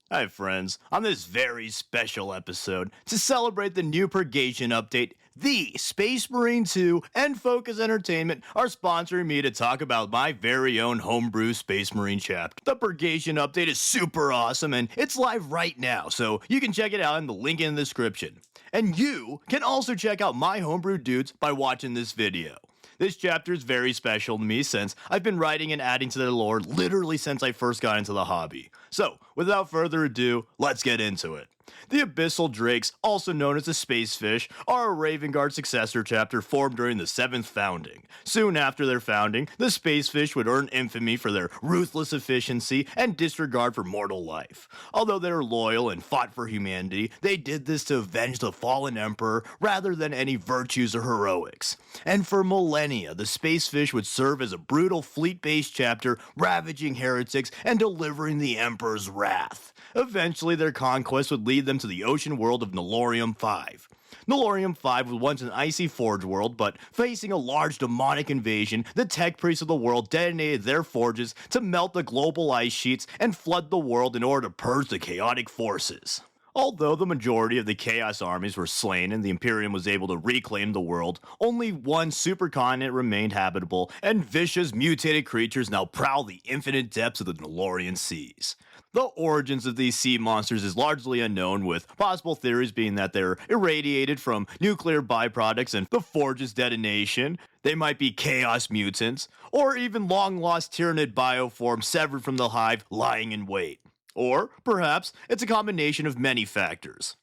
Hi, friends. On this very special episode, to celebrate the new Purgation update, the Space Marine 2 and Focus Entertainment are sponsoring me to talk about my very own Homebrew Space Marine chapter. The Purgation update is super awesome and it's live right now, so you can check it out in the link in the description. And you can also check out my Homebrew dudes by watching this video. This chapter is very special to me since I've been writing and adding to their lore literally since I first got into the hobby. So, without further ado, let's get into it. The Abyssal Drakes, also known as the Space Fish, are a Raven Guard successor chapter formed during the 7th founding. Soon after their founding, the Space Fish would earn infamy for their ruthless efficiency and disregard for mortal life. Although they were loyal and fought for humanity, they did this to avenge the fallen Emperor rather than any virtues or heroics. And for millennia, the Space Fish would serve as a brutal fleet-based chapter, ravaging heretics and delivering the Emperor's wrath. Eventually, their conquest would lead them to the ocean world of Nolorium 5. Nolorium 5 was once an icy forge world, but facing a large demonic invasion, the tech priests of the world detonated their forges to melt the global ice sheets and flood the world in order to purge the chaotic forces. Although the majority of the Chaos armies were slain and the Imperium was able to reclaim the world, only one supercontinent remained habitable, and vicious mutated creatures now prowl the infinite depths of the Nolorian seas. The origins of these sea monsters is largely unknown, with possible theories being that they're irradiated from nuclear byproducts and the Forge's detonation. They might be chaos mutants, or even long-lost Tyranid bioforms severed from the hive lying in wait. Or, perhaps, it's a combination of many factors.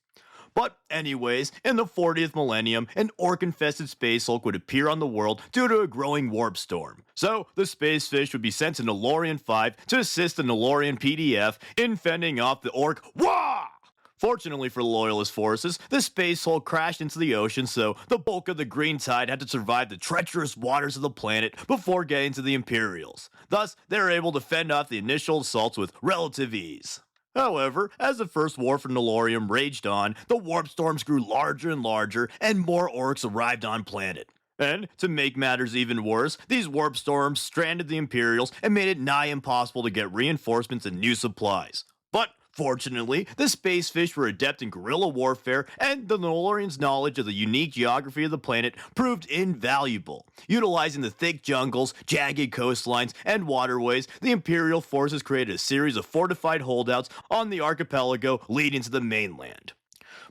But anyways, in the 40th millennium, an orc-infested space hulk would appear on the world due to a growing warp storm. So, the Space Fish would be sent to Nolorian 5 to assist the Nolorian PDF in fending off the orc Wah! Fortunately for the Loyalist forces, the Space Hulk crashed into the ocean, so the bulk of the Green Tide had to survive the treacherous waters of the planet before getting to the Imperials. Thus, they were able to fend off the initial assaults with relative ease. However, as the First War for Nolorium raged on, the warp storms grew larger and larger, and more orcs arrived on planet. And, to make matters even worse, these warp storms stranded the Imperials and made it nigh impossible to get reinforcements and new supplies. But, fortunately, the Space Fish were adept in guerrilla warfare, and the Nolorians' knowledge of the unique geography of the planet proved invaluable. Utilizing the thick jungles, jagged coastlines, and waterways, the Imperial forces created a series of fortified holdouts on the archipelago leading to the mainland.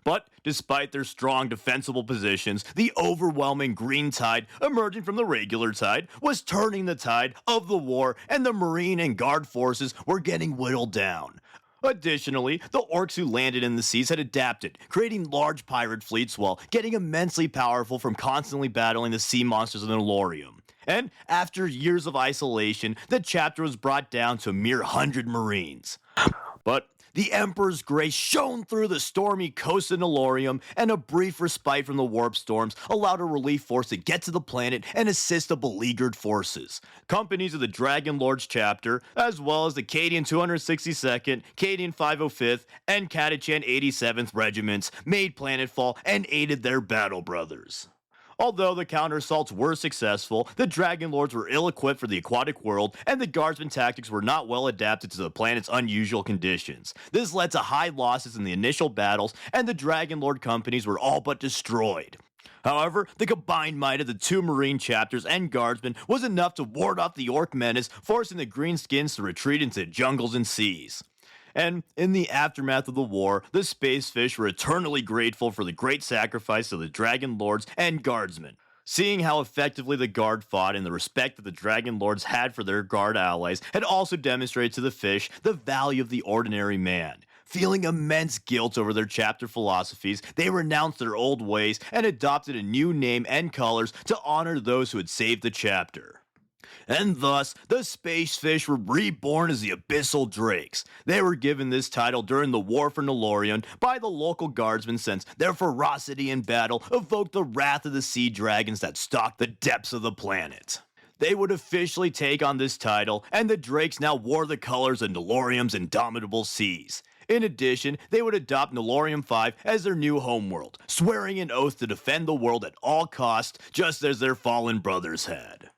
But despite their strong defensible positions, the overwhelming green tide emerging from the regular tide was turning the tide of the war, and the marine and guard forces were getting whittled down. Additionally, the orcs who landed in the seas had adapted, creating large pirate fleets while getting immensely powerful from constantly battling the sea monsters of Nolorium. And after years of isolation, the chapter was brought down to a mere 100 marines. But the Emperor's grace shone through the stormy coast of Nolorium, and a brief respite from the warp storms allowed a relief force to get to the planet and assist the beleaguered forces. Companies of the Dragon Lord's chapter, as well as the Cadian 262nd, Cadian 505th, and Catachan 87th regiments, made planetfall and aided their battle brothers. Although the counter-assaults were successful, the Dragon Lords were ill-equipped for the aquatic world, and the guardsman tactics were not well adapted to the planet's unusual conditions. This led to high losses in the initial battles, and the Dragon Lord companies were all but destroyed. However, the combined might of the two marine chapters and guardsmen was enough to ward off the orc menace, forcing the greenskins to retreat into jungles and seas. And in the aftermath of the war, the Space Fish were eternally grateful for the great sacrifice of the Dragon Lords and Guardsmen. Seeing how effectively the Guard fought and the respect that the Dragon Lords had for their Guard allies had also demonstrated to the Fish the value of the ordinary man. Feeling immense guilt over their chapter philosophies, they renounced their old ways and adopted a new name and colors to honor those who had saved the chapter. And thus, the Space Fish were reborn as the Abyssal Drakes. They were given this title during the War for Nolorium by the local guardsmen, since their ferocity in battle evoked the wrath of the sea dragons that stalked the depths of the planet. They would officially take on this title, and the Drakes now wore the colors of Nolorium's indomitable seas. In addition, they would adopt Nolorium 5 as their new homeworld, swearing an oath to defend the world at all costs, just as their fallen brothers had.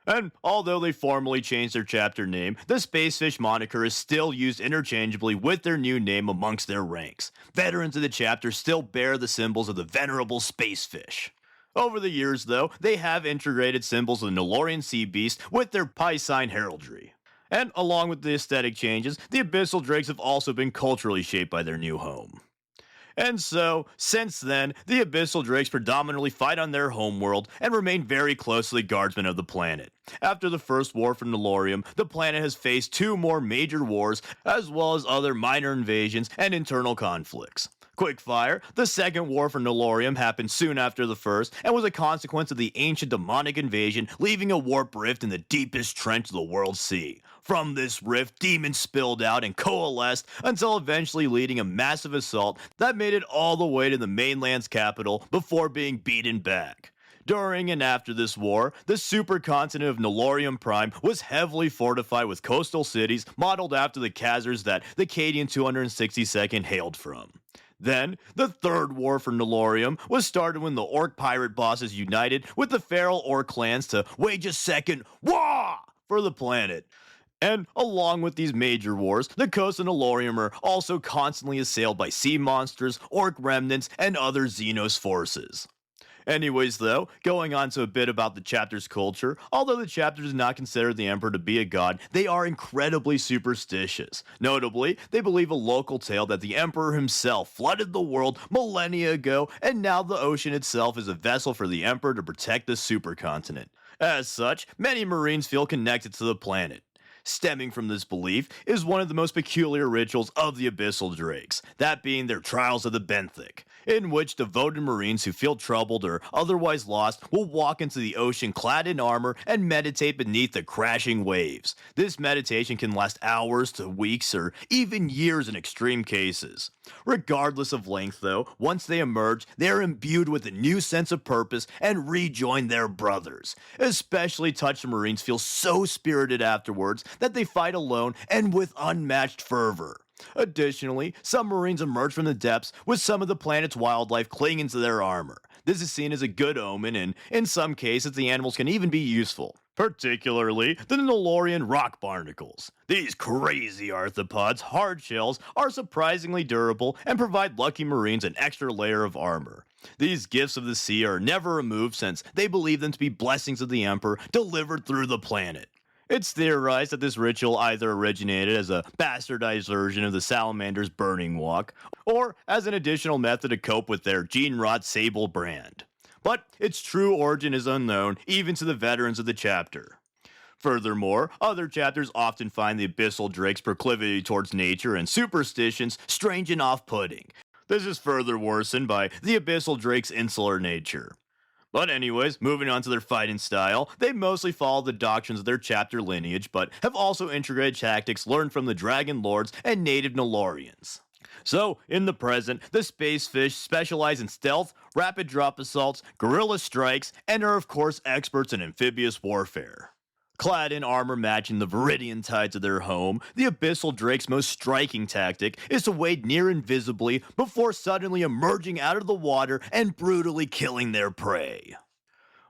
And although they formally changed their chapter name, the Spacefish moniker is still used interchangeably with their new name amongst their ranks. Veterans of the chapter still bear the symbols of the venerable Spacefish. Over the years, though, they have integrated symbols of the Nolorian sea beast with their Piscine heraldry. And along with the aesthetic changes, the Abyssal Drakes have also been culturally shaped by their new home. And so, since then, the Abyssal Drakes predominantly fight on their homeworld and remain very close to the guardsmen of the planet. After the first war for Nolorium, the planet has faced two more major wars, as well as other minor invasions and internal conflicts. Quickfire, the second war for Nolorium happened soon after the first, and was a consequence of the ancient demonic invasion, leaving a warp rift in the deepest trench of the world sea. From this rift, demons spilled out and coalesced until eventually leading a massive assault that made it all the way to the mainland's capital before being beaten back. During and after this war, the supercontinent of Nolorium Prime was heavily fortified with coastal cities modeled after the Khazars that the Cadian 262nd hailed from. Then, the third war for Nolorium was started when the orc pirate bosses united with the feral orc clans to wage a second war for the planet. And along with these major wars, the coasts of Nolorium are also constantly assailed by sea monsters, orc remnants, and other Xenos forces. Anyways though, going on to a bit about the chapter's culture, although the chapter does not consider the Emperor to be a god, they are incredibly superstitious. Notably, they believe a local tale that the Emperor himself flooded the world millennia ago, and now the ocean itself is a vessel for the Emperor to protect the supercontinent. As such, many Marines feel connected to the planet. Stemming from this belief is one of the most peculiar rituals of the Abyssal Drakes, that being their Trials of the Benthic, in which devoted Marines who feel troubled or otherwise lost will walk into the ocean clad in armor and meditate beneath the crashing waves. This meditation can last hours to weeks or even years in extreme cases. Regardless of length though, once they emerge, they are imbued with a new sense of purpose and rejoin their brothers. Especially touched Marines feel so spirited afterwards that they fight alone and with unmatched fervor. Additionally, some Marines emerge from the depths with some of the planet's wildlife clinging to their armor. This is seen as a good omen, and in some cases the animals can even be useful. Particularly the Nolorian rock barnacles. These crazy arthropods' hard shells are surprisingly durable and provide lucky Marines an extra layer of armor. These gifts of the sea are never removed since they believe them to be blessings of the Emperor delivered through the planet. It's theorized that this ritual either originated as a bastardized version of the salamander's burning walk, or as an additional method to cope with their gene-rot sable brand. But its true origin is unknown, even to the veterans of the chapter. Furthermore, other chapters often find the Abyssal Drake's proclivity towards nature and superstitions strange and off-putting. This is further worsened by the Abyssal Drake's insular nature. But anyways, moving on to their fighting style, they mostly follow the doctrines of their chapter lineage, but have also integrated tactics learned from the Dragon Lords and native Nolorians. So, in the present, the Spacefish specialize in stealth, rapid drop assaults, guerrilla strikes, and are of course experts in amphibious warfare. Clad in armor matching the Viridian tides of their home, the Abyssal Drake's most striking tactic is to wade near invisibly before suddenly emerging out of the water and brutally killing their prey.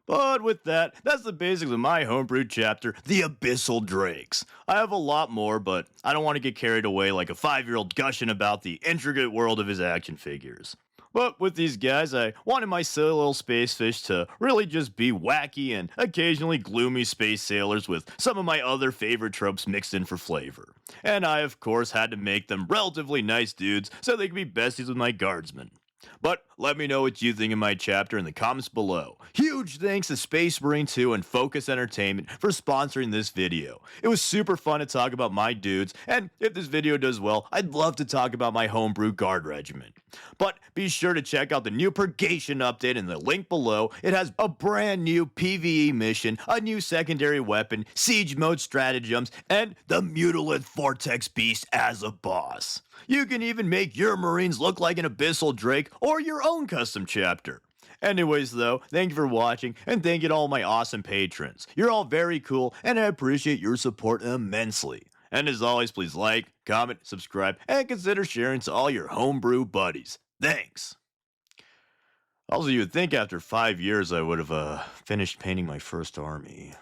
But with that, that's the basics of my homebrew chapter, the Abyssal Drakes. I have a lot more, but I don't want to get carried away like a 5-year-old gushing about the intricate world of his action figures. But with these guys, I wanted my silly little space fish to really just be wacky and occasionally gloomy space sailors with some of my other favorite tropes mixed in for flavor. And I, of course, had to make them relatively nice dudes so they could be besties with my guardsmen. But let me know what you think of my chapter in the comments below. Huge thanks to Space Marine 2 and Focus Entertainment for sponsoring this video. It was super fun to talk about my dudes, and if this video does well, I'd love to talk about my homebrew guard regiment. But be sure to check out the new Purgation update in the link below. It has a brand new PvE mission, a new secondary weapon, siege mode stratagems, and the Mutilith Vortex Beast as a boss. You can even make your Marines look like an Abyssal Drake or your own custom chapter. Anyways though, thank you for watching, and thank you to all my awesome patrons. You're all very cool, and I appreciate your support immensely. And as always, please like, comment, subscribe, and consider sharing to all your homebrew buddies. Thanks! Also, you would think after 5 years I would have finished painting my first army.